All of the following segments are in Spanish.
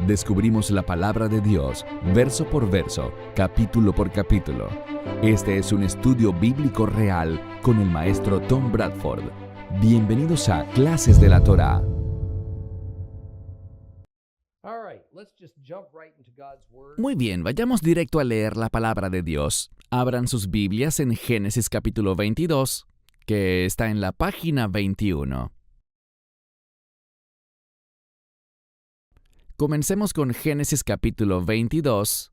Descubrimos la palabra de Dios, verso por verso, capítulo por capítulo. Este es un estudio bíblico real con el maestro Tom Bradford. Bienvenidos a Clases de la Torá. Muy bien, vayamos directo a leer la palabra de Dios. Abran sus Biblias en Génesis capítulo 22, que está en la página 21. Comencemos con Génesis capítulo 22.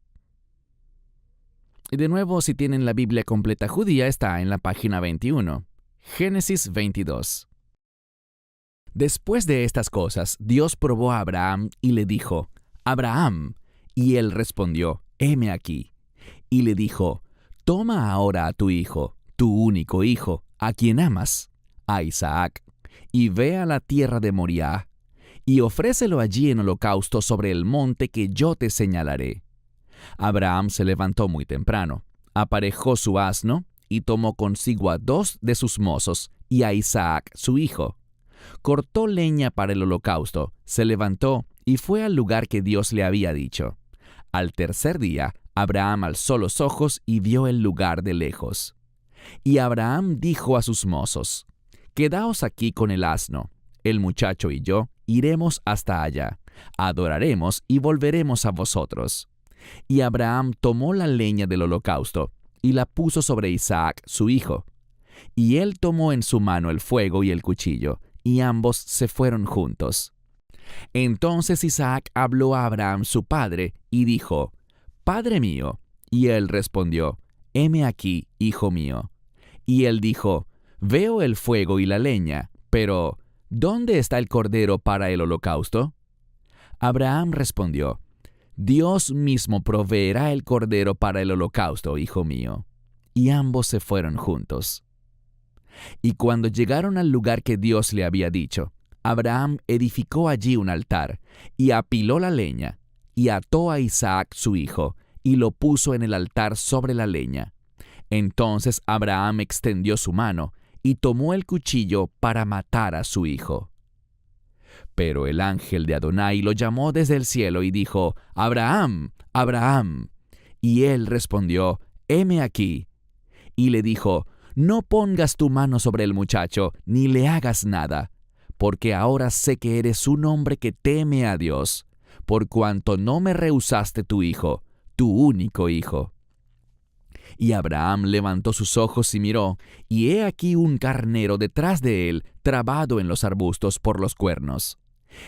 Y de nuevo, si tienen la Biblia completa judía, está en la página 21. Génesis 22. Después de estas cosas, Dios probó a Abraham y le dijo: «Abraham». Y él respondió: «Heme aquí». Y le dijo: «Toma ahora a tu hijo, tu único hijo, a quien amas, a Isaac, y ve a la tierra de Moriah, y ofrécelo allí en holocausto sobre el monte que yo te señalaré». Abraham se levantó muy temprano, aparejó su asno, y tomó consigo a 2 de sus mozos y a Isaac su hijo. Cortó leña para el holocausto, se levantó y fue al lugar que Dios le había dicho. Al tercer día, Abraham alzó los ojos y vio el lugar de lejos. Y Abraham dijo a sus mozos: «Quedaos aquí con el asno. El muchacho y yo iremos hasta allá, adoraremos y volveremos a vosotros». Y Abraham tomó la leña del holocausto y la puso sobre Isaac su hijo. Y él tomó en su mano el fuego y el cuchillo, y ambos se fueron juntos. Entonces Isaac habló a Abraham su padre y dijo: «Padre mío». Y él respondió: «Heme aquí, hijo mío». Y él dijo: «Veo el fuego y la leña, pero ¿dónde está el cordero para el holocausto?». Abraham respondió: «Dios mismo proveerá el cordero para el holocausto, hijo mío». Y ambos se fueron juntos. Y cuando llegaron al lugar que Dios le había dicho, Abraham edificó allí un altar, y apiló la leña, y ató a Isaac su hijo, y lo puso en el altar sobre la leña. Entonces Abraham extendió su mano, y tomó el cuchillo para matar a su hijo. Pero el ángel de Adonai lo llamó desde el cielo y dijo: «Abraham, Abraham». Y él respondió: «Heme aquí». Y le dijo: «No pongas tu mano sobre el muchacho, ni le hagas nada, porque ahora sé que eres un hombre que teme a Dios, por cuanto no me rehusaste tu hijo, tu único hijo». Y Abraham levantó sus ojos y miró, y he aquí un carnero detrás de él, trabado en los arbustos por los cuernos.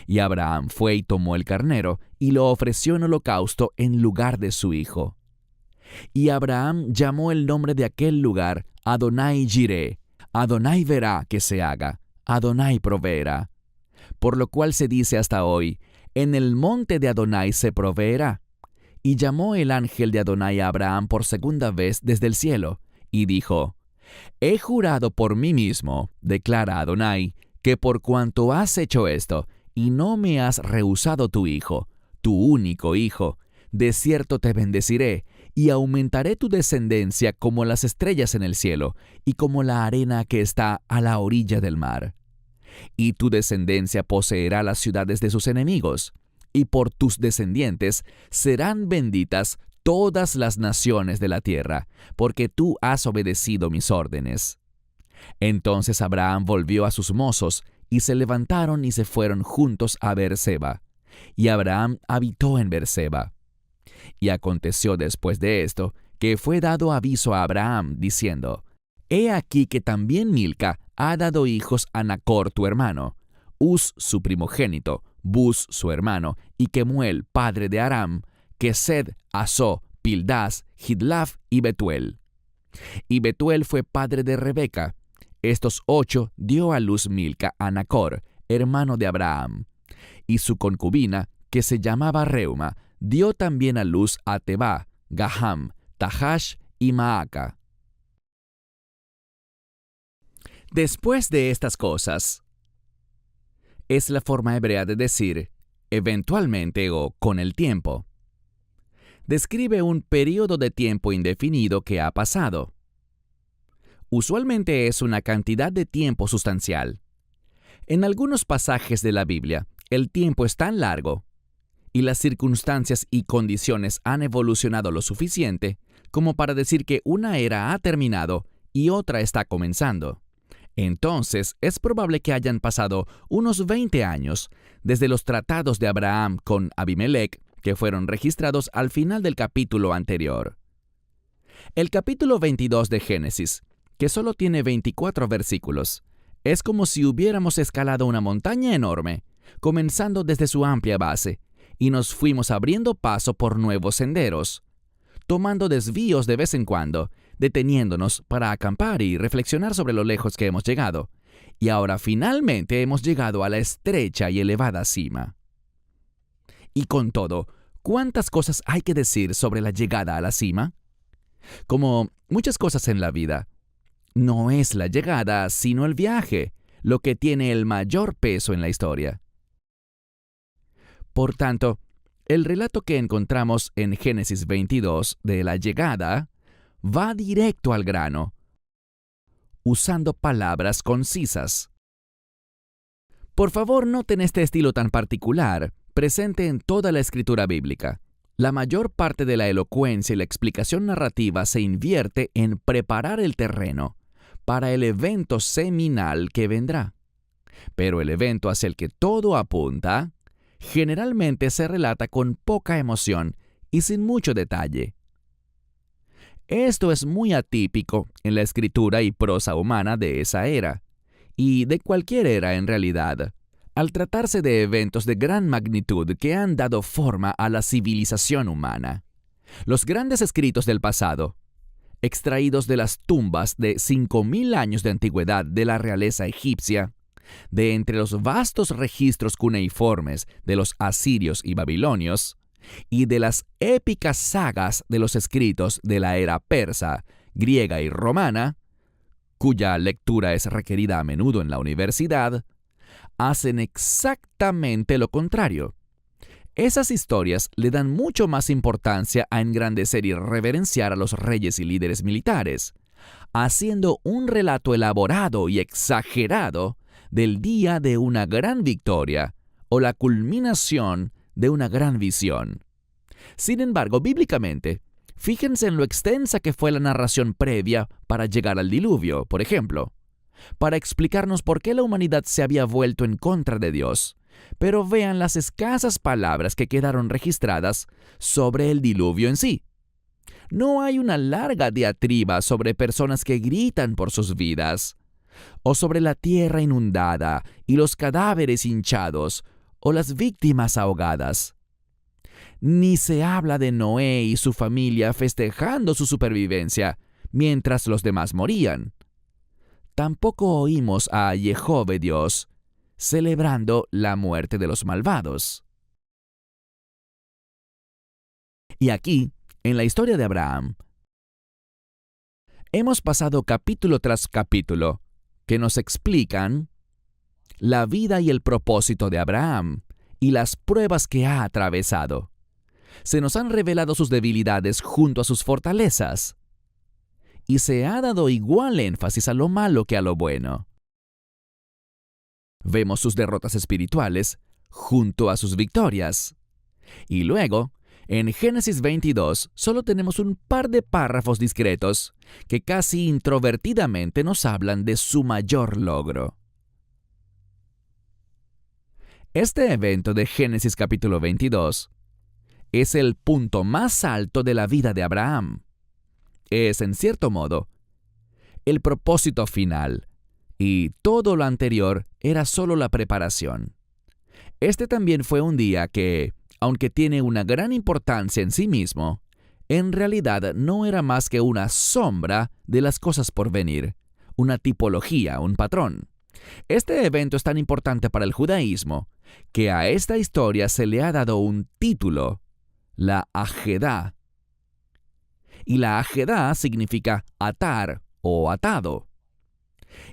Y Abraham fue y tomó el carnero, y lo ofreció en holocausto en lugar de su hijo. Y Abraham llamó el nombre de aquel lugar Adonai Jireh: Adonai verá que se haga, Adonai proveerá. Por lo cual se dice hasta hoy: en el monte de Adonai se proveerá. Y llamó el ángel de Adonai a Abraham por segunda vez desde el cielo, y dijo: «He jurado por mí mismo, declara Adonai, que por cuanto has hecho esto, y no me has rehusado tu hijo, tu único hijo, de cierto te bendeciré, y aumentaré tu descendencia como las estrellas en el cielo, y como la arena que está a la orilla del mar. Y tu descendencia poseerá las ciudades de sus enemigos, y por tus descendientes serán benditas todas las naciones de la tierra, porque tú has obedecido mis órdenes». Entonces Abraham volvió a sus mozos, y se levantaron y se fueron juntos a Beerseba. Y Abraham habitó en Beerseba. Y aconteció después de esto, que fue dado aviso a Abraham, diciendo: «He aquí que también Milca ha dado hijos a Nachor tu hermano, Uz su primogénito, Buz su hermano, y Kemuel padre de Aram, Kesed, Asó, Pildas, Jidlaf y Betuel. Y Betuel fue padre de Rebeca. Estos 8 dio a luz Milca a Nachor, hermano de Abraham. Y su concubina, que se llamaba Reuma, dio también a luz a Teba, Gaham, Tahash y Maaca. Después de estas cosas, es la forma hebrea de decir eventualmente o con el tiempo. Describe un periodo de tiempo indefinido que ha pasado. Usualmente es una cantidad de tiempo sustancial. En algunos pasajes de la Biblia, el tiempo es tan largo y las circunstancias y condiciones han evolucionado lo suficiente como para decir que una era ha terminado y otra está comenzando. Entonces, es probable que hayan pasado unos 20 años desde los tratados de Abraham con Abimelech, que fueron registrados al final del capítulo anterior. El capítulo 22 de Génesis, que solo tiene 24 versículos, es como si hubiéramos escalado una montaña enorme, comenzando desde su amplia base, y nos fuimos abriendo paso por nuevos senderos, tomando desvíos de vez en cuando, deteniéndonos para acampar y reflexionar sobre lo lejos que hemos llegado. Y ahora finalmente hemos llegado a la estrecha y elevada cima. Y con todo, ¿cuántas cosas hay que decir sobre la llegada a la cima? Como muchas cosas en la vida, no es la llegada, sino el viaje, lo que tiene el mayor peso en la historia. Por tanto, el relato que encontramos en Génesis 22 de la llegada va directo al grano, usando palabras concisas. Por favor, noten este estilo tan particular, presente en toda la escritura bíblica. La mayor parte de la elocuencia y la explicación narrativa se invierte en preparar el terreno para el evento seminal que vendrá. Pero el evento hacia el que todo apunta generalmente se relata con poca emoción y sin mucho detalle. Esto es muy atípico en la escritura y prosa humana de esa era, y de cualquier era en realidad, al tratarse de eventos de gran magnitud que han dado forma a la civilización humana. Los grandes escritos del pasado, extraídos de las tumbas de 5.000 años de antigüedad de la realeza egipcia, de entre los vastos registros cuneiformes de los asirios y babilonios, y de las épicas sagas de los escritos de la era persa, griega y romana, cuya lectura es requerida a menudo en la universidad, hacen exactamente lo contrario. Esas historias le dan mucho más importancia a engrandecer y reverenciar a los reyes y líderes militares, haciendo un relato elaborado y exagerado del día de una gran victoria o la culminación de una gran visión. Sin embargo, bíblicamente, fíjense en lo extensa que fue la narración previa para llegar al diluvio, por ejemplo, para explicarnos por qué la humanidad se había vuelto en contra de Dios. Pero vean las escasas palabras que quedaron registradas sobre el diluvio en sí. No hay una larga diatriba sobre personas que gritan por sus vidas, o sobre la tierra inundada y los cadáveres hinchados, o las víctimas ahogadas. Ni se habla de Noé y su familia festejando su supervivencia mientras los demás morían. Tampoco oímos a Jehová Dios celebrando la muerte de los malvados. Y aquí, en la historia de Abraham, hemos pasado capítulo tras capítulo que nos explican la vida y el propósito de Abraham y las pruebas que ha atravesado. Se nos han revelado sus debilidades junto a sus fortalezas, y se ha dado igual énfasis a lo malo que a lo bueno. Vemos sus derrotas espirituales junto a sus victorias. Y luego, en Génesis 22, solo tenemos un par de párrafos discretos que casi introvertidamente nos hablan de su mayor logro. Este evento de Génesis capítulo 22 es el punto más alto de la vida de Abraham. Es, en cierto modo, el propósito final, y todo lo anterior era solo la preparación. Este también fue un día que, aunque tiene una gran importancia en sí mismo, en realidad no era más que una sombra de las cosas por venir, una tipología, un patrón. Este evento es tan importante para el judaísmo que a esta historia se le ha dado un título, la Ajedá. Y la Ajedá significa atar o atado.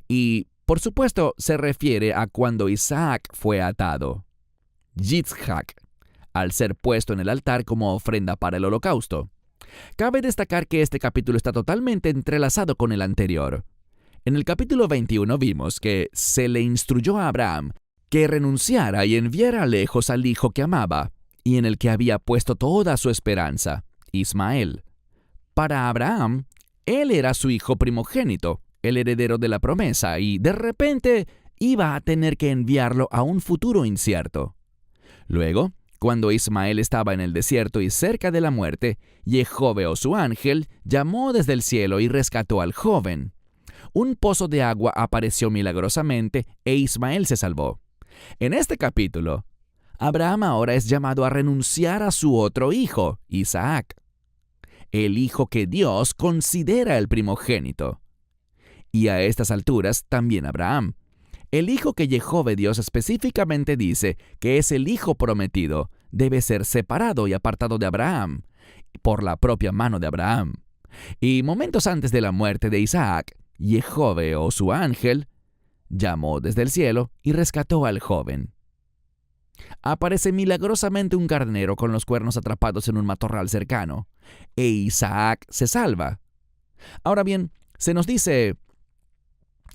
Y, por supuesto, se refiere a cuando Isaac fue atado, Yitzhak, al ser puesto en el altar como ofrenda para el holocausto. Cabe destacar que este capítulo está totalmente entrelazado con el anterior. En el capítulo 21 vimos que se le instruyó a Abraham que renunciara y enviara lejos al hijo que amaba, y en el que había puesto toda su esperanza, Ismael. Para Abraham, él era su hijo primogénito, el heredero de la promesa, y de repente iba a tener que enviarlo a un futuro incierto. Luego, cuando Ismael estaba en el desierto y cerca de la muerte, Jehová, o su ángel, llamó desde el cielo y rescató al joven. Un pozo de agua apareció milagrosamente e Ismael se salvó. En este capítulo, Abraham ahora es llamado a renunciar a su otro hijo, Isaac, el hijo que Dios considera el primogénito. Y a estas alturas también Abraham, el hijo que Jehová Dios específicamente dice que es el hijo prometido, debe ser separado y apartado de Abraham, por la propia mano de Abraham. Y momentos antes de la muerte de Isaac, Jehová, o su ángel, llamó desde el cielo y rescató al joven. Aparece milagrosamente un carnero con los cuernos atrapados en un matorral cercano, e Isaac se salva. Ahora bien, se nos dice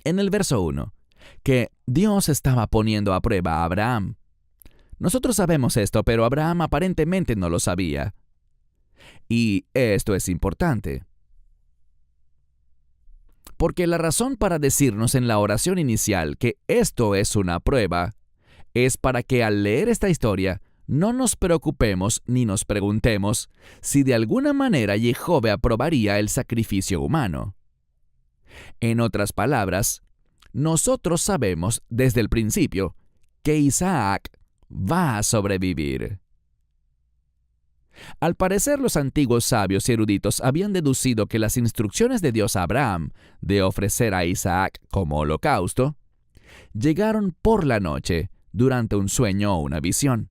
en el verso 1 que Dios estaba poniendo a prueba a Abraham. Nosotros sabemos esto, pero Abraham aparentemente no lo sabía. Y esto es importante, porque la razón para decirnos en la oración inicial que esto es una prueba es para que al leer esta historia no nos preocupemos ni nos preguntemos si de alguna manera Jehová aprobaría el sacrificio humano. En otras palabras, nosotros sabemos desde el principio que Isaac va a sobrevivir. Al parecer, los antiguos sabios y eruditos habían deducido que las instrucciones de Dios a Abraham de ofrecer a Isaac como holocausto llegaron por la noche durante un sueño o una visión.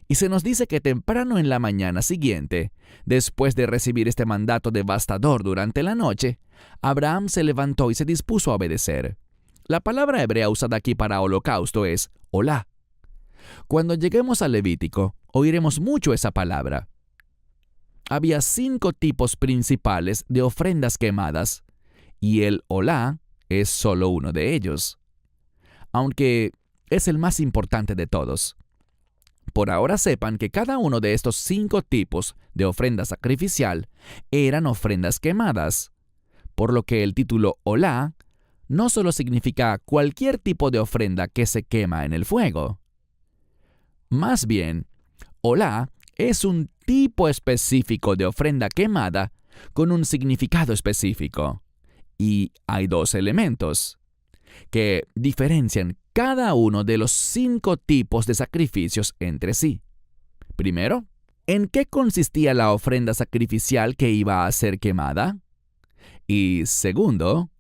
Y se nos dice que temprano en la mañana siguiente, después de recibir este mandato devastador durante la noche, Abraham se levantó y se dispuso a obedecer. La palabra hebrea usada aquí para holocausto es olá. Cuando lleguemos al Levítico, oiremos mucho esa palabra. Había 5 tipos principales de ofrendas quemadas, y el olá es solo uno de ellos, aunque es el más importante de todos. Por ahora sepan que cada uno de estos 5 tipos de ofrenda sacrificial eran ofrendas quemadas, por lo que el título olá no solo significa cualquier tipo de ofrenda que se quema en el fuego. Más bien, olá es un tipo específico de ofrenda quemada con un significado específico. Y hay 2 elementos que diferencian cada uno de los 5 tipos de sacrificios entre sí. Primero, ¿en qué consistía la ofrenda sacrificial que iba a ser quemada? Y segundo,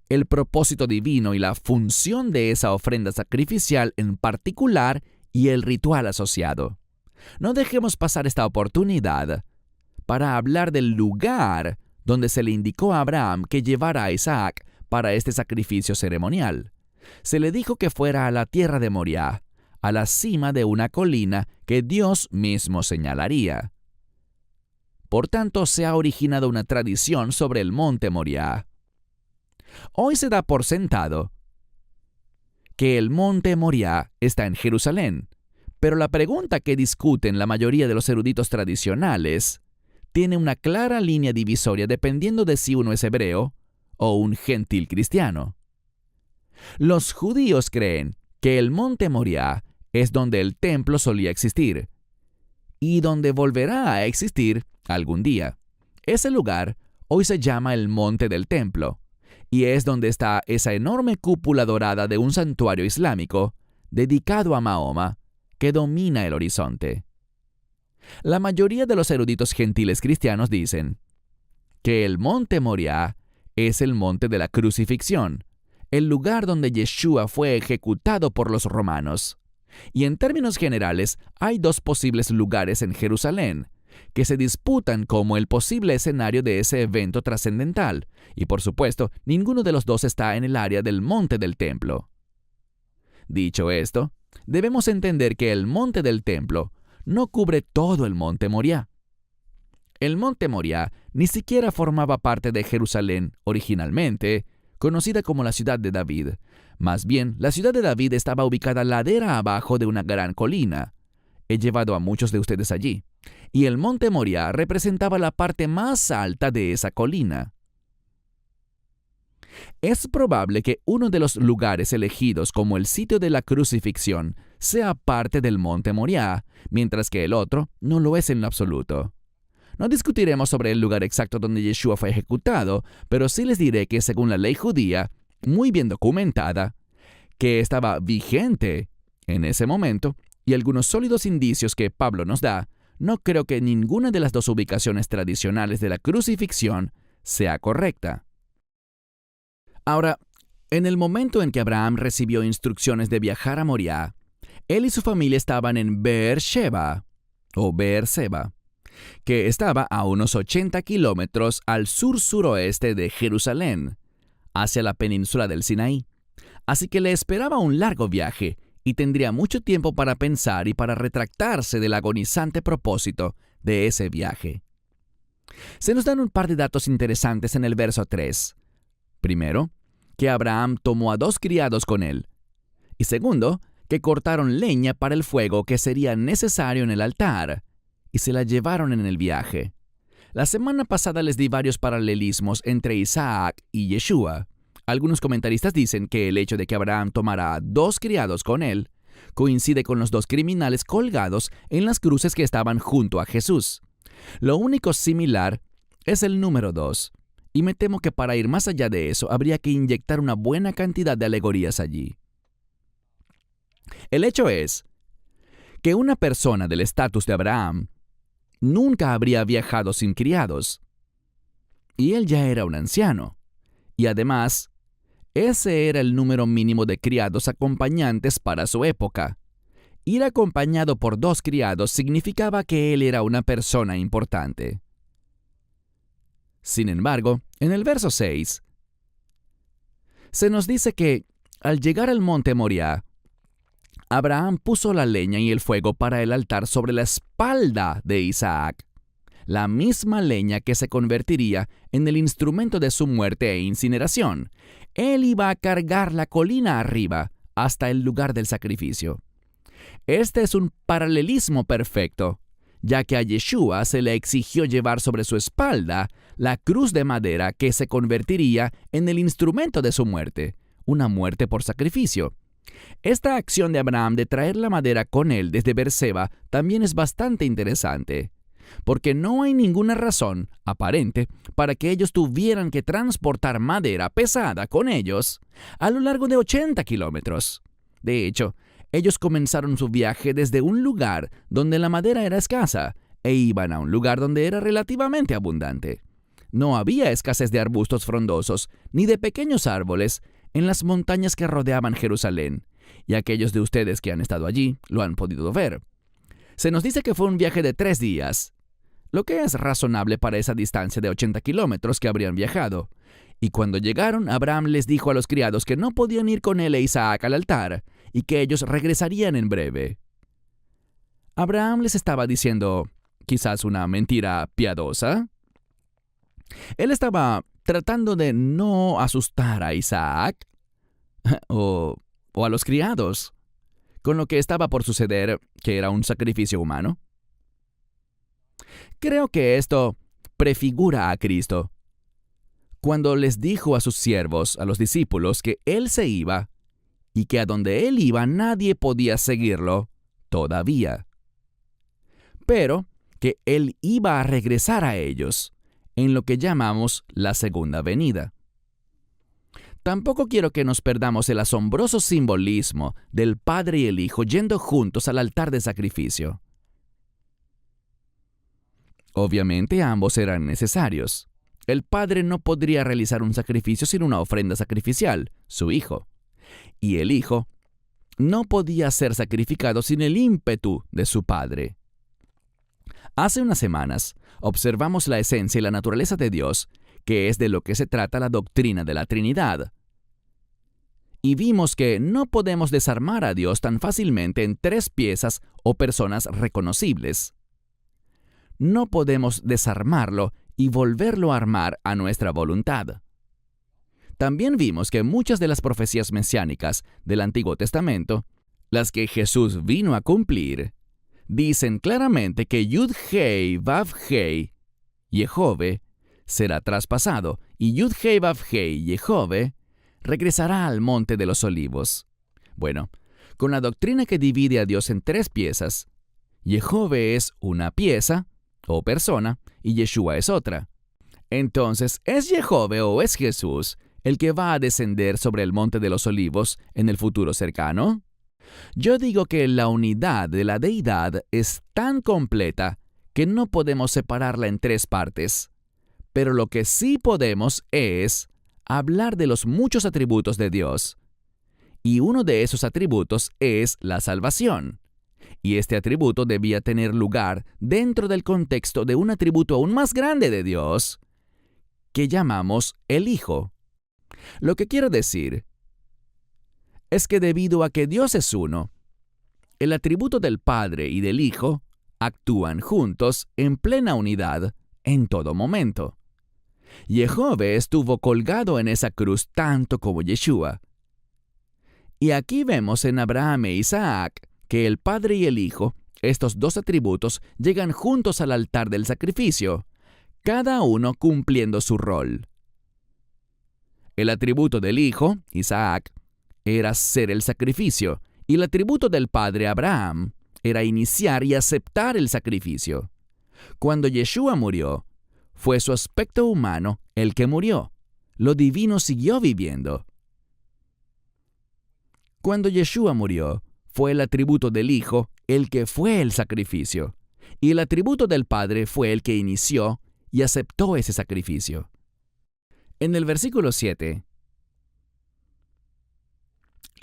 el propósito divino y la función de esa ofrenda sacrificial en particular y el ritual asociado. No dejemos pasar esta oportunidad para hablar del lugar donde se le indicó a Abraham que llevara a Isaac para este sacrificio ceremonial. Se le dijo que fuera a la tierra de Moriah, a la cima de una colina que Dios mismo señalaría. Por tanto, se ha originado una tradición sobre el monte Moriah. Hoy se da por sentado que el monte Moriah está en Jerusalén, pero la pregunta que discuten la mayoría de los eruditos tradicionales tiene una clara línea divisoria dependiendo de si uno es hebreo o un gentil cristiano. Los judíos creen que el monte Moriah es donde el templo solía existir y donde volverá a existir algún día. Ese lugar hoy se llama el monte del templo y es donde está esa enorme cúpula dorada de un santuario islámico dedicado a Mahoma que domina el horizonte. La mayoría de los eruditos gentiles cristianos dicen que el monte Moriah es el monte de la crucifixión, el lugar donde Yeshua fue ejecutado por los romanos. Y en términos generales, hay 2 posibles lugares en Jerusalén que se disputan como el posible escenario de ese evento trascendental, y por supuesto, ninguno de los 2 está en el área del monte del templo. Dicho esto, debemos entender que el monte del templo no cubre todo el monte Moriah. El monte Moriah ni siquiera formaba parte de Jerusalén originalmente, conocida como la ciudad de David. Más bien, la ciudad de David estaba ubicada ladera abajo de una gran colina. he llevado a muchos de ustedes allí, y el monte Moriah representaba la parte más alta de esa colina. Es probable que uno de los lugares elegidos como el sitio de la crucifixión sea parte del monte Moriah, mientras que el otro no lo es en lo absoluto. No discutiremos sobre el lugar exacto donde Yeshua fue ejecutado, pero sí les diré que según la ley judía, muy bien documentada, que estaba vigente en ese momento, y algunos sólidos indicios que Pablo nos da, no creo que ninguna de las dos ubicaciones tradicionales de la crucifixión sea correcta. Ahora, en el momento en que Abraham recibió instrucciones de viajar a Moriah, él y su familia estaban en Beer-Sheba, que estaba a unos 80 kilómetros al sur-suroeste de Jerusalén, hacia la península del Sinaí. Así que le esperaba un largo viaje y tendría mucho tiempo para pensar y para retractarse del agonizante propósito de ese viaje. Se nos dan un par de datos interesantes en el verso 3. Primero, que Abraham tomó a 2 criados con él. Y segundo, que cortaron leña para el fuego que sería necesario en el altar, y se la llevaron en el viaje. La semana pasada les di varios paralelismos entre Isaac y Yeshua. Algunos comentaristas dicen que el hecho de que Abraham tomara a 2 criados con él coincide con los 2 criminales colgados en las cruces que estaban junto a Jesús. Lo único similar es el número 2, y me temo que para ir más allá de eso habría que inyectar una buena cantidad de alegorías allí. El hecho es que una persona del estatus de Abraham nunca habría viajado sin criados, y él ya era un anciano, y además, ese era el número mínimo de criados acompañantes para su época. Ir acompañado por 2 criados significaba que él era una persona importante. Sin embargo, en el verso 6, se nos dice que, al llegar al monte Moriah, Abraham puso la leña y el fuego para el altar sobre la espalda de Isaac, la misma leña que se convertiría en el instrumento de su muerte e incineración. Él iba a cargar la colina arriba hasta el lugar del sacrificio. Este es un paralelismo perfecto, ya que a Yeshua se le exigió llevar sobre su espalda la cruz de madera que se convertiría en el instrumento de su muerte, una muerte por sacrificio. Esta acción de Abraham de traer la madera con él desde Beerseba también es bastante interesante, porque no hay ninguna razón aparente para que ellos tuvieran que transportar madera pesada con ellos a lo largo de 80 kilómetros. De hecho, ellos comenzaron su viaje desde un lugar donde la madera era escasa e iban a un lugar donde era relativamente abundante. No había escasez de arbustos frondosos ni de pequeños árboles en las montañas que rodeaban Jerusalén, y aquellos de ustedes que han estado allí lo han podido ver. Se nos dice que fue un viaje de 3 días, lo que es razonable para esa distancia de 80 kilómetros que habrían viajado. Y cuando llegaron, Abraham les dijo a los criados que no podían ir con él e Isaac al altar, y que ellos regresarían en breve. Abraham les estaba diciendo, quizás una mentira piadosa. Él estaba tratando de no asustar a Isaac o a los criados con lo que estaba por suceder, que era un sacrificio humano. Creo que esto prefigura a Cristo, cuando les dijo a sus siervos, a los discípulos, que Él se iba y que a donde Él iba nadie podía seguirlo todavía, pero que Él iba a regresar a ellos en lo que llamamos la segunda venida. Tampoco quiero que nos perdamos el asombroso simbolismo del Padre y el Hijo yendo juntos al altar de sacrificio. Obviamente ambos eran necesarios. El Padre no podría realizar un sacrificio sin una ofrenda sacrificial, su Hijo. Y el Hijo no podía ser sacrificado sin el ímpetu de su Padre. Hace unas semanas observamos la esencia y la naturaleza de Dios, que es de lo que se trata la doctrina de la Trinidad. Y vimos que no podemos desarmar a Dios tan fácilmente en 3 piezas o personas reconocibles. No podemos desarmarlo y volverlo a armar a nuestra voluntad. También vimos que muchas de las profecías mesiánicas del Antiguo Testamento, las que Jesús vino a cumplir, dicen claramente que Yud-Hei Vav-Hei, Yehove, será traspasado, y Yud-Hei Vav-Hei, Yehove, regresará al Monte de los Olivos. Bueno, con la doctrina que divide a Dios en tres piezas, Yehove es una pieza o persona y Yeshua es otra. Entonces, ¿es Yehove o es Jesús el que va a descender sobre el Monte de los Olivos en el futuro cercano? Yo digo que la unidad de la deidad es tan completa que no podemos separarla en tres partes. Pero lo que sí podemos es hablar de los muchos atributos de Dios. Y uno de esos atributos es la salvación. Y este atributo debía tener lugar dentro del contexto de un atributo aún más grande de Dios, que llamamos el Hijo. Lo que quiero decir es que debido a que Dios es uno, el atributo del Padre y del Hijo actúan juntos en plena unidad en todo momento. Yehove estuvo colgado en esa cruz tanto como Yeshua. Y aquí vemos en Abraham e Isaac que el Padre y el Hijo, estos dos atributos, llegan juntos al altar del sacrificio, cada uno cumpliendo su rol. El atributo del Hijo, Isaac, era ser el sacrificio, y el atributo del Padre, Abraham, era iniciar y aceptar el sacrificio. Cuando Yeshua murió, fue su aspecto humano el que murió. Lo divino siguió viviendo. Cuando Yeshua murió, fue el atributo del Hijo el que fue el sacrificio, y el atributo del Padre fue el que inició y aceptó ese sacrificio. En el versículo 7,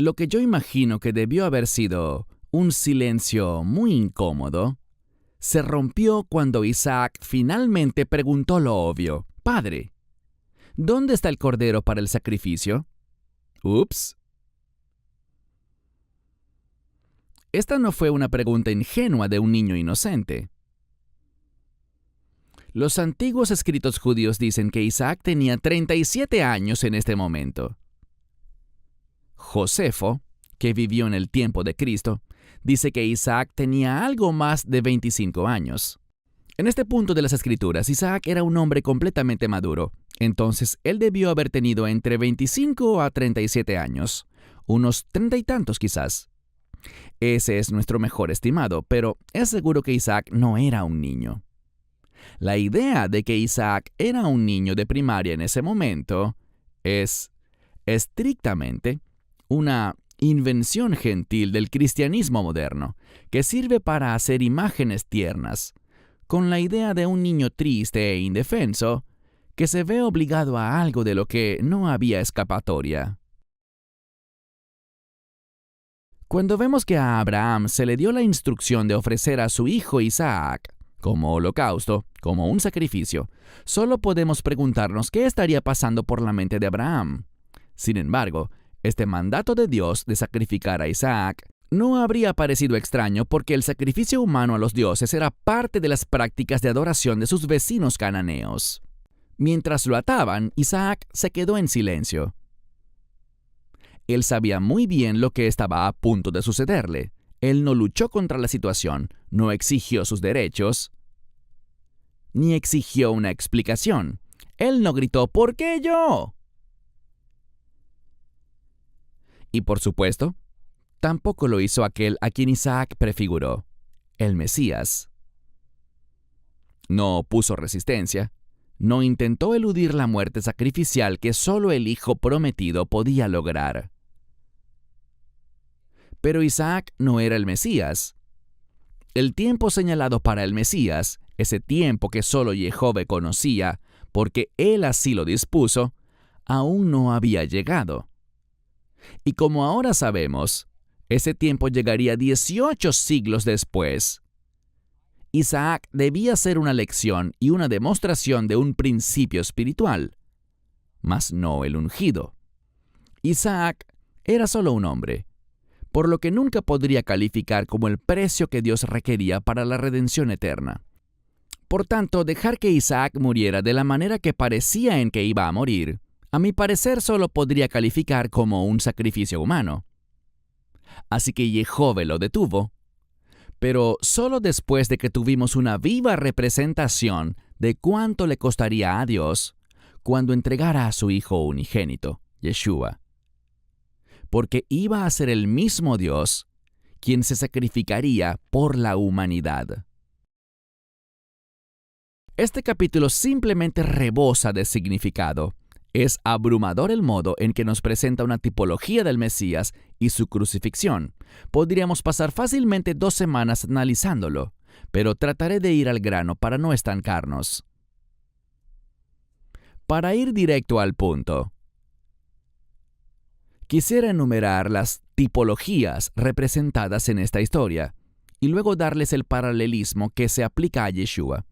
lo que yo imagino que debió haber sido un silencio muy incómodo, se rompió cuando Isaac finalmente preguntó lo obvio. Padre, ¿dónde está el cordero para el sacrificio? Ups. Esta no fue una pregunta ingenua de un niño inocente. Los antiguos escritos judíos dicen que Isaac tenía 37 años en este momento. Josefo, que vivió en el tiempo de Cristo, dice que Isaac tenía algo más de 25 años. En este punto de las Escrituras, Isaac era un hombre completamente maduro. Entonces, él debió haber tenido entre 25 a 37 años, unos 30 y tantos quizás. Ese es nuestro mejor estimado, pero es seguro que Isaac no era un niño. La idea de que Isaac era un niño de primaria en ese momento es estrictamente una invención gentil del cristianismo moderno, que sirve para hacer imágenes tiernas, con la idea de un niño triste e indefenso que se ve obligado a algo de lo que no había escapatoria. Cuando vemos que a Abraham se le dio la instrucción de ofrecer a su hijo Isaac como holocausto, como un sacrificio, solo podemos preguntarnos qué estaría pasando por la mente de Abraham. Sin embargo, este mandato de Dios de sacrificar a Isaac no habría parecido extraño porque el sacrificio humano a los dioses era parte de las prácticas de adoración de sus vecinos cananeos. Mientras lo ataban, Isaac se quedó en silencio. Él sabía muy bien lo que estaba a punto de sucederle. Él no luchó contra la situación, no exigió sus derechos, ni exigió una explicación. Él no gritó, ¿por qué yo? Y por supuesto, tampoco lo hizo aquel a quien Isaac prefiguró, el Mesías. No opuso resistencia, no intentó eludir la muerte sacrificial que solo el Hijo prometido podía lograr. Pero Isaac no era el Mesías. El tiempo señalado para el Mesías, ese tiempo que solo Yehove conocía, porque él así lo dispuso, aún no había llegado. Y como ahora sabemos, ese tiempo llegaría 18 siglos después. Isaac debía ser una lección y una demostración de un principio espiritual, mas no el ungido. Isaac era solo un hombre, por lo que nunca podría calificar como el precio que Dios requería para la redención eterna. Por tanto, dejar que Isaac muriera de la manera que parecía en que iba a morir, a mi parecer solo podría calificar como un sacrificio humano. Así que Yehove lo detuvo, pero solo después de que tuvimos una viva representación de cuánto le costaría a Dios cuando entregara a su Hijo unigénito, Yeshua. Porque iba a ser el mismo Dios quien se sacrificaría por la humanidad. Este capítulo simplemente rebosa de significado. Es abrumador el modo en que nos presenta una tipología del Mesías y su crucifixión. Podríamos pasar fácilmente 2 semanas analizándolo, pero trataré de ir al grano para no estancarnos. Para ir directo al punto, quisiera enumerar las tipologías representadas en esta historia y luego darles el paralelismo que se aplica a Yeshua.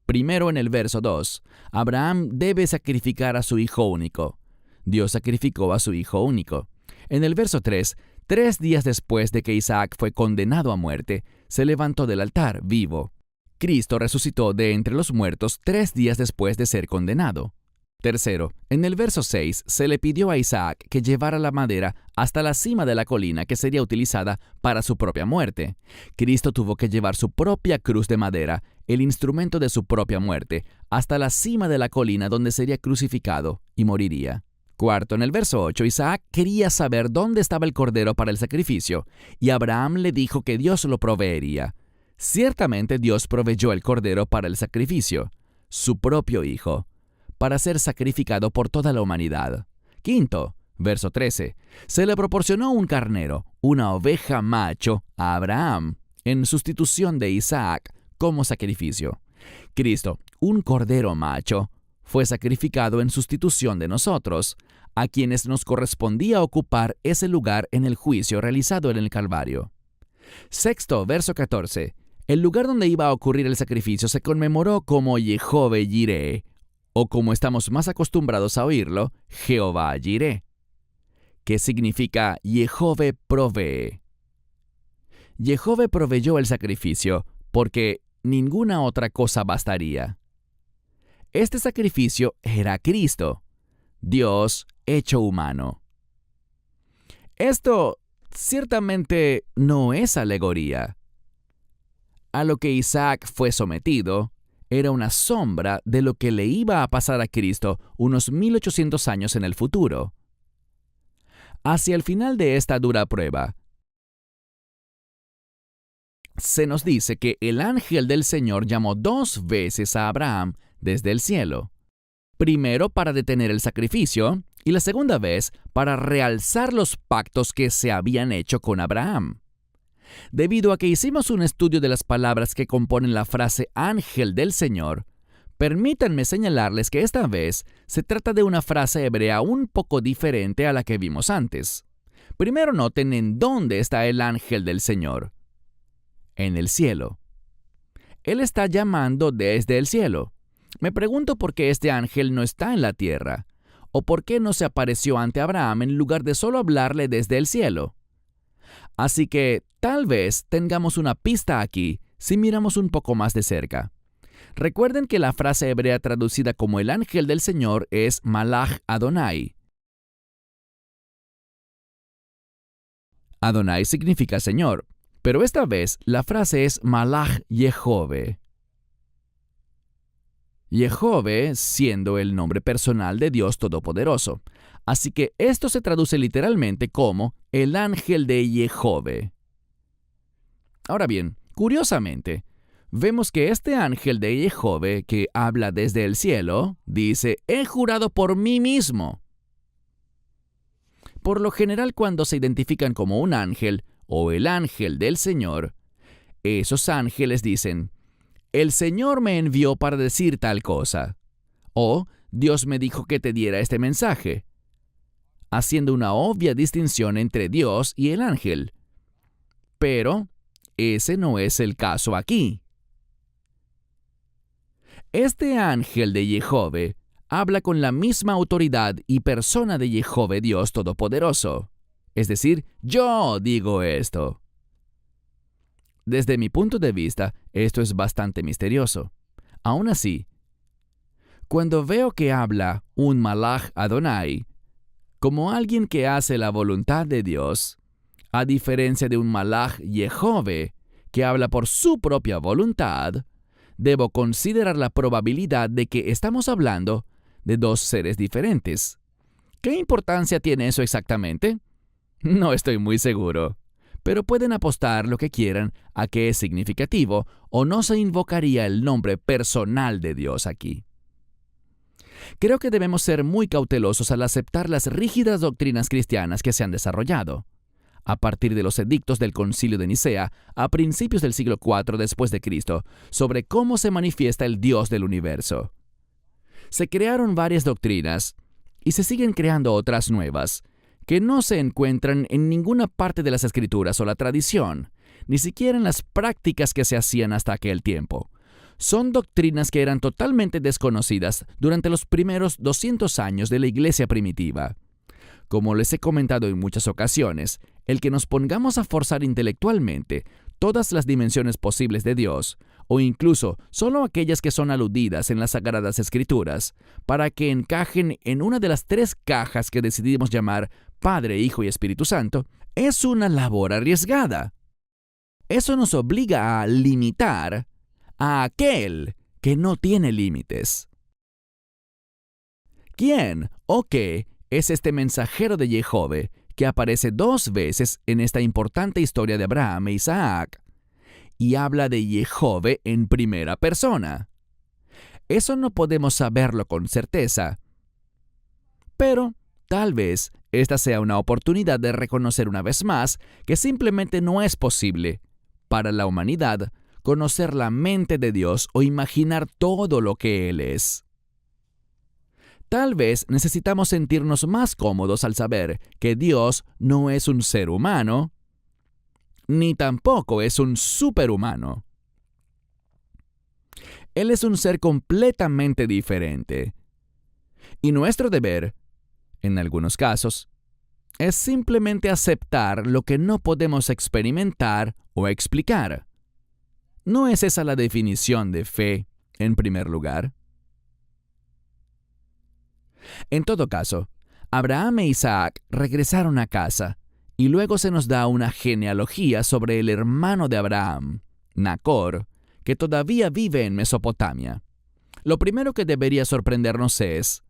Primero, en el verso 2, Abraham debe sacrificar a su hijo único. Dios sacrificó a su hijo único. En el verso 3, 3 días después de que Isaac fue condenado a muerte, se levantó del altar vivo. Cristo resucitó de entre los muertos 3 días después de ser condenado. Tercero, en el verso 6 se le pidió a Isaac que llevara la madera hasta la cima de la colina que sería utilizada para su propia muerte. Cristo tuvo que llevar su propia cruz de madera, el instrumento de su propia muerte, hasta la cima de la colina donde sería crucificado y moriría. Cuarto, en el verso 8, Isaac quería saber dónde estaba el cordero para el sacrificio, y Abraham le dijo que Dios lo proveería. Ciertamente Dios proveyó el cordero para el sacrificio, su propio hijo, para ser sacrificado por toda la humanidad. Quinto, verso 13, se le proporcionó un carnero, una oveja macho, a Abraham, en sustitución de Isaac, como sacrificio. Cristo, un cordero macho, fue sacrificado en sustitución de nosotros, a quienes nos correspondía ocupar ese lugar en el juicio realizado en el Calvario. Sexto, verso 14, el lugar donde iba a ocurrir el sacrificio se conmemoró como Yehove Jireh, o como estamos más acostumbrados a oírlo, Jehová Jireh, que significa Yehove provee. Yehove proveyó el sacrificio porque ninguna otra cosa bastaría. Este sacrificio era Cristo, Dios hecho humano. Esto ciertamente no es alegoría. A lo que Isaac fue sometido era una sombra de lo que le iba a pasar a Cristo unos 1800 años en el futuro. Hacia el final de esta dura prueba, se nos dice que el ángel del Señor llamó 2 veces a Abraham desde el cielo. Primero para detener el sacrificio y la segunda vez para realzar los pactos que se habían hecho con Abraham. Debido a que hicimos un estudio de las palabras que componen la frase ángel del Señor, permítanme señalarles que esta vez se trata de una frase hebrea un poco diferente a la que vimos antes. Primero noten en dónde está el ángel del Señor. En el cielo. Él está llamando desde el cielo. Me pregunto por qué este ángel no está en la tierra, o por qué no se apareció ante Abraham en lugar de solo hablarle desde el cielo. Así que tal vez tengamos una pista aquí si miramos un poco más de cerca. Recuerden que la frase hebrea traducida como el ángel del Señor es Malach Adonai. Adonai significa Señor, pero esta vez la frase es Malach Yehove. Yehove siendo el nombre personal de Dios Todopoderoso. Así que esto se traduce literalmente como el ángel de Yehove. Ahora bien, curiosamente, vemos que este ángel de Yehove que habla desde el cielo dice, he jurado por mí mismo. Por lo general, cuando se identifican como un ángel o el ángel del Señor, esos ángeles dicen, el Señor me envió para decir tal cosa, o Dios me dijo que te diera este mensaje, haciendo una obvia distinción entre Dios y el ángel. Pero ese no es el caso aquí. Este ángel de Yehove habla con la misma autoridad y persona de Yehove Dios Todopoderoso. Es decir, yo digo esto. Desde mi punto de vista, esto es bastante misterioso. Aún así, cuando veo que habla un Malach Adonai, como alguien que hace la voluntad de Dios, a diferencia de un Malach Yehove, que habla por su propia voluntad, debo considerar la probabilidad de que estamos hablando de dos seres diferentes. ¿Qué importancia tiene eso exactamente? No estoy muy seguro, pero pueden apostar lo que quieran a que es significativo o no se invocaría el nombre personal de Dios aquí. Creo que debemos ser muy cautelosos al aceptar las rígidas doctrinas cristianas que se han desarrollado a partir de los edictos del Concilio de Nicea a principios del siglo IV después de Cristo sobre cómo se manifiesta el Dios del universo. Se crearon varias doctrinas y se siguen creando otras nuevas que no se encuentran en ninguna parte de las Escrituras o la tradición, ni siquiera en las prácticas que se hacían hasta aquel tiempo. Son doctrinas que eran totalmente desconocidas durante los primeros 200 años de la Iglesia primitiva. Como les he comentado en muchas ocasiones, el que nos pongamos a forzar intelectualmente todas las dimensiones posibles de Dios, o incluso solo aquellas que son aludidas en las Sagradas Escrituras, para que encajen en una de las tres cajas que decidimos llamar Padre, Hijo y Espíritu Santo, es una labor arriesgada. Eso nos obliga a limitar a aquel que no tiene límites. ¿Quién o qué es este mensajero de Jehove que aparece dos veces en esta importante historia de Abraham e Isaac y habla de Jehove en primera persona? Eso no podemos saberlo con certeza, pero tal vez esta sea una oportunidad de reconocer una vez más que simplemente no es posible para la humanidad conocer la mente de Dios o imaginar todo lo que Él es. Tal vez necesitamos sentirnos más cómodos al saber que Dios no es un ser humano, ni tampoco es un superhumano. Él es un ser completamente diferente. Y nuestro deber, en algunos casos, es simplemente aceptar lo que no podemos experimentar o explicar. ¿No es esa la definición de fe, en primer lugar? En todo caso, Abraham e Isaac regresaron a casa, y luego se nos da una genealogía sobre el hermano de Abraham, Nacor, que todavía vive en Mesopotamia. Lo primero que debería sorprendernos es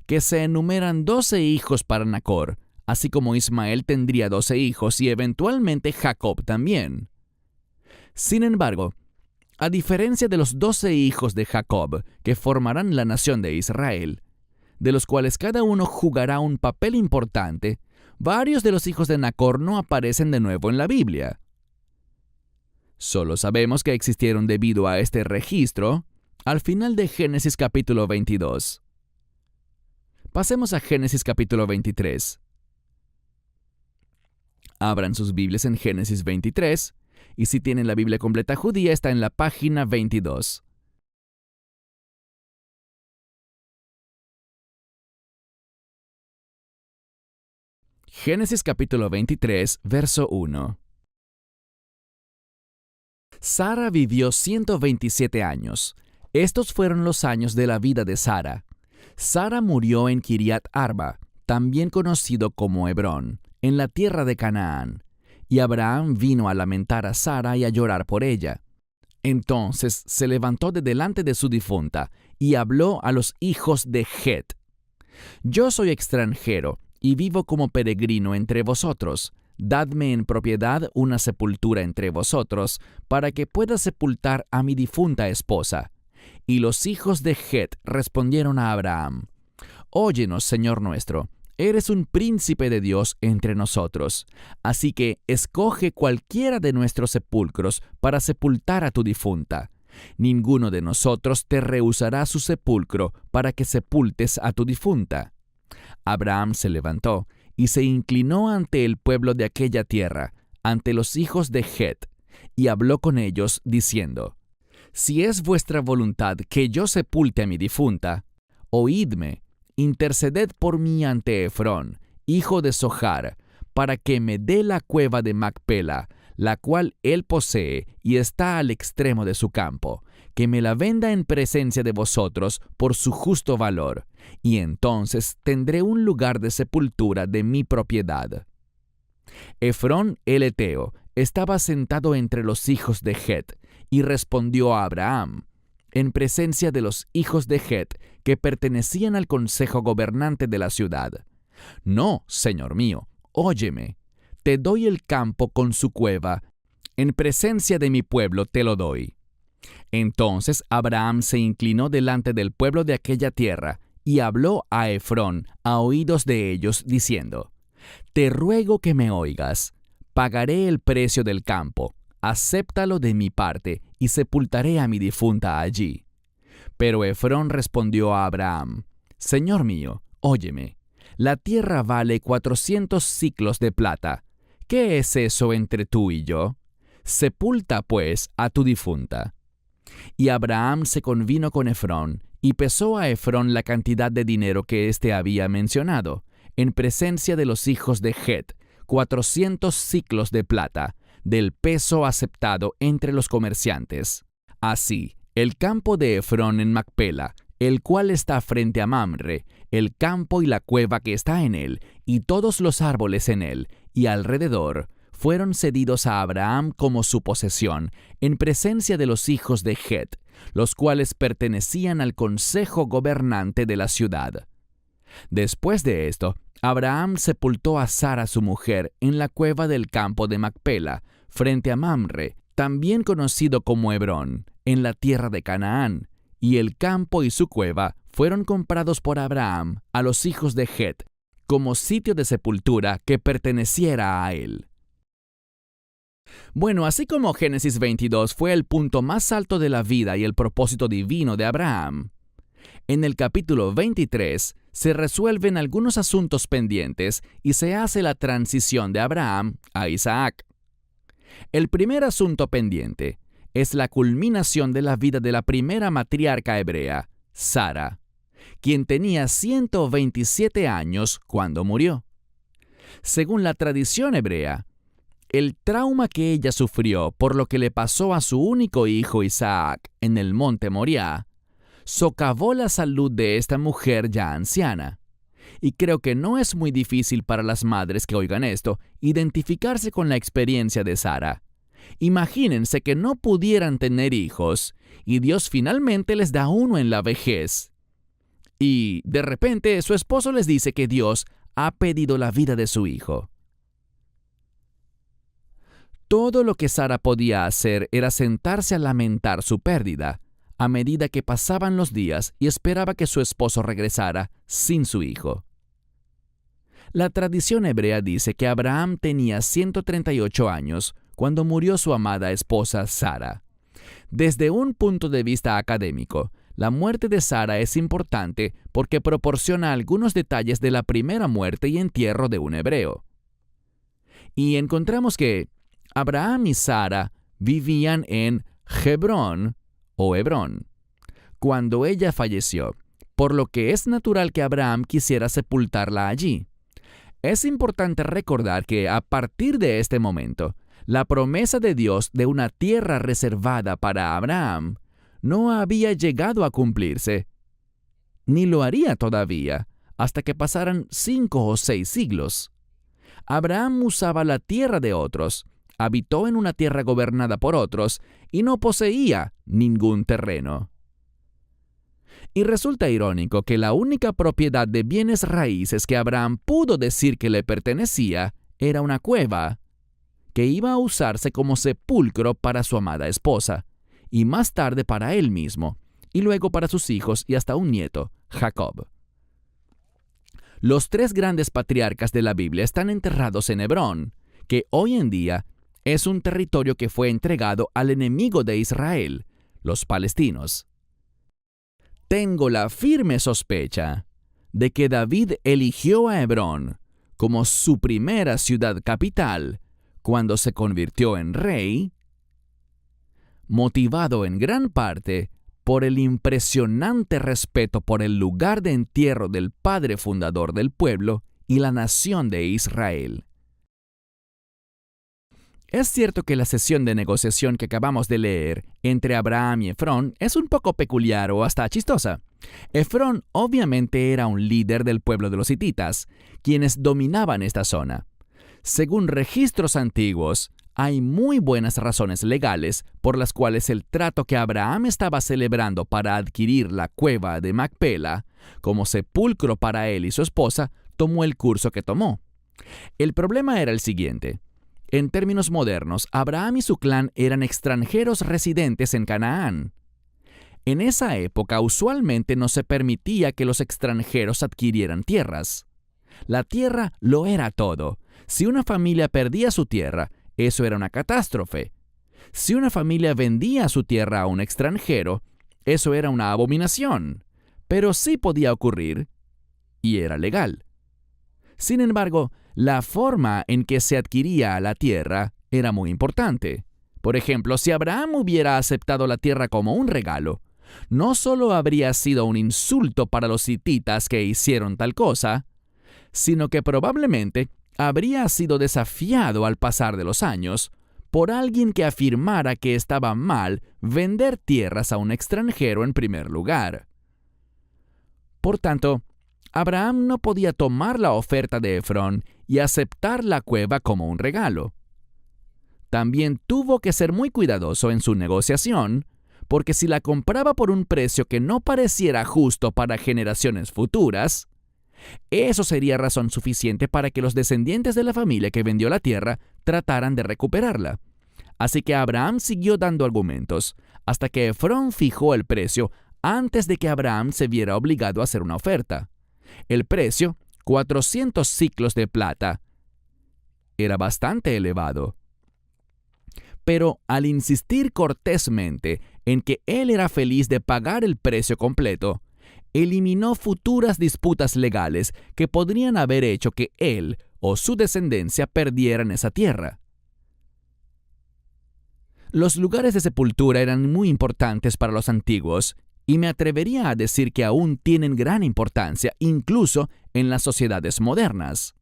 que se enumeran 12 hijos para Nacor, así como Ismael tendría 12 hijos y eventualmente Jacob también. Sin embargo, a diferencia de los 12 hijos de Jacob, que formarán la nación de Israel, de los cuales cada uno jugará un papel importante, varios de los hijos de Nacor no aparecen de nuevo en la Biblia. Solo sabemos que existieron debido a este registro al final de Génesis capítulo 22. Pasemos a Génesis capítulo 23. Abran sus Biblias en Génesis 23, y si tienen la Biblia completa judía está en la página 22. Génesis capítulo 23, verso 1. Sara vivió 127 años. Estos fueron los años de la vida de Sara. Sara murió en Kiriat Arba, también conocido como Hebrón, en la tierra de Canaán. Y Abraham vino a lamentar a Sara y a llorar por ella. Entonces se levantó de delante de su difunta y habló a los hijos de Het: Yo soy extranjero y vivo como peregrino entre vosotros. Dadme en propiedad una sepultura entre vosotros, para que pueda sepultar a mi difunta esposa. Y los hijos de Het respondieron a Abraham: Óyenos, Señor nuestro, eres un príncipe de Dios entre nosotros, así que escoge cualquiera de nuestros sepulcros para sepultar a tu difunta. Ninguno de nosotros te rehusará su sepulcro para que sepultes a tu difunta. Abraham se levantó y se inclinó ante el pueblo de aquella tierra, ante los hijos de Het, y habló con ellos, diciendo: Si es vuestra voluntad que yo sepulte a mi difunta, oídme, interceded por mí ante Efrón, hijo de Zohar, para que me dé la cueva de Macpela, la cual él posee y está al extremo de su campo, que me la venda en presencia de vosotros por su justo valor, y entonces tendré un lugar de sepultura de mi propiedad. Efrón el Eteo, estaba sentado entre los hijos de Het y respondió a Abraham, en presencia de los hijos de Het que pertenecían al consejo gobernante de la ciudad: «No, señor mío, óyeme, te doy el campo con su cueva, en presencia de mi pueblo te lo doy». Entonces Abraham se inclinó delante del pueblo de aquella tierra y habló a Efrón a oídos de ellos, diciendo: «Te ruego que me oigas, pagaré el precio del campo, acéptalo de mi parte, y sepultaré a mi difunta allí». Pero Efrón respondió a Abraham: «Señor mío, óyeme, la tierra vale 400 siclos de plata. ¿Qué es eso entre tú y yo? Sepulta, pues, a tu difunta». Y Abraham se convino con Efrón, y pesó a Efrón la cantidad de dinero que éste había mencionado, en presencia de los hijos de Het, 400 siclos de plata, del peso aceptado entre los comerciantes. Así, el campo de Efrón en Macpela, el cual está frente a Mamre, el campo y la cueva que está en él, y todos los árboles en él, y alrededor, fueron cedidos a Abraham como su posesión, en presencia de los hijos de Het, los cuales pertenecían al consejo gobernante de la ciudad. Después de esto, Abraham sepultó a Sara su mujer en la cueva del campo de Macpela, frente a Mamre, también conocido como Hebrón, en la tierra de Canaán, y el campo y su cueva fueron comprados por Abraham a los hijos de Het, como sitio de sepultura que perteneciera a él. Bueno, así como Génesis 22 fue el punto más alto de la vida y el propósito divino de Abraham, en el capítulo 23 se resuelven algunos asuntos pendientes y se hace la transición de Abraham a Isaac. El primer asunto pendiente es la culminación de la vida de la primera matriarca hebrea, Sara, quien tenía 127 años cuando murió. Según la tradición hebrea, el trauma que ella sufrió por lo que le pasó a su único hijo Isaac en el monte Moriah socavó la salud de esta mujer ya anciana. Y creo que no es muy difícil para las madres que oigan esto identificarse con la experiencia de Sara. Imagínense que no pudieran tener hijos y Dios finalmente les da uno en la vejez. Y de repente su esposo les dice que Dios ha pedido la vida de su hijo. Todo lo que Sara podía hacer era sentarse a lamentar su pérdida, a medida que pasaban los días y esperaba que su esposo regresara sin su hijo. La tradición hebrea dice que Abraham tenía 138 años cuando murió su amada esposa Sara. Desde un punto de vista académico, la muerte de Sara es importante porque proporciona algunos detalles de la primera muerte y entierro de un hebreo. Y encontramos que Abraham y Sara vivían en Hebrón o Hebrón cuando ella falleció, por lo que es natural que Abraham quisiera sepultarla allí. Es importante recordar que a partir de este momento, la promesa de Dios de una tierra reservada para Abraham no había llegado a cumplirse, ni lo haría todavía, hasta que pasaran 5 o 6 siglos. Abraham usaba la tierra de otros, habitó en una tierra gobernada por otros y no poseía ningún terreno. Y resulta irónico que la única propiedad de bienes raíces que Abraham pudo decir que le pertenecía era una cueva, que iba a usarse como sepulcro para su amada esposa, y más tarde para él mismo, y luego para sus hijos y hasta un nieto, Jacob. Los 3 grandes patriarcas de la Biblia están enterrados en Hebrón, que hoy en día es un territorio que fue entregado al enemigo de Israel, los palestinos. Tengo la firme sospecha de que David eligió a Hebrón como su primera ciudad capital cuando se convirtió en rey, motivado en gran parte por el impresionante respeto por el lugar de entierro del padre fundador del pueblo y la nación de Israel. Es cierto que la sesión de negociación que acabamos de leer entre Abraham y Efrón es un poco peculiar o hasta chistosa. Efrón obviamente era un líder del pueblo de los hititas, quienes dominaban esta zona. Según registros antiguos, Hay muy buenas razones legales por las cuales el trato que Abraham estaba celebrando para adquirir la cueva de Macpela como sepulcro para él y su esposa tomó el curso que tomó. El problema era el siguiente. En términos modernos, Abraham y su clan eran extranjeros residentes en Canaán. En esa época, usualmente no se permitía que los extranjeros adquirieran tierras. La tierra lo era todo. Si una familia perdía su tierra, eso era una catástrofe. Si una familia vendía su tierra a un extranjero, eso era una abominación. Pero sí podía ocurrir y era legal. Sin embargo, la forma en que se adquiría la tierra era muy importante. Por ejemplo, si Abraham hubiera aceptado la tierra como un regalo, no solo habría sido un insulto para los hititas que hicieron tal cosa, sino que probablemente habría sido desafiado al pasar de los años por alguien que afirmara que estaba mal vender tierras a un extranjero en primer lugar. Por tanto, Abraham no podía tomar la oferta de Efrón y aceptar la cueva como un regalo. También tuvo que ser muy cuidadoso en su negociación, porque si la compraba por un precio que no pareciera justo para generaciones futuras, eso sería razón suficiente para que los descendientes de la familia que vendió la tierra trataran de recuperarla. Así que Abraham siguió dando argumentos, hasta que Efrón fijó el precio antes de que Abraham se viera obligado a hacer una oferta. El precio, 400 siclos de plata, era bastante elevado. Pero al insistir cortésmente en que él era feliz de pagar el precio completo, eliminó futuras disputas legales que podrían haber hecho que él o su descendencia perdieran esa tierra. Los lugares de sepultura eran muy importantes para los antiguos, y me atrevería a decir que aún tienen gran importancia incluso en las sociedades modernas.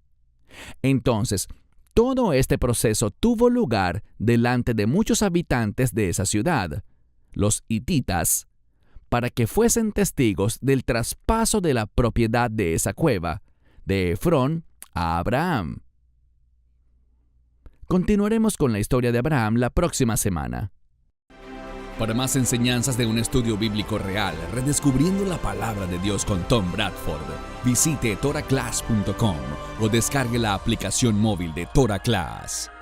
Entonces, todo este proceso tuvo lugar delante de muchos habitantes de esa ciudad, los hititas, para que fuesen testigos del traspaso de la propiedad de esa cueva, de Efrón a Abraham. Continuaremos con la historia de Abraham la próxima semana. Para más enseñanzas de un estudio bíblico real, redescubriendo la palabra de Dios con Tom Bradford, visite toraclass.com o descargue la aplicación móvil de Torah Class.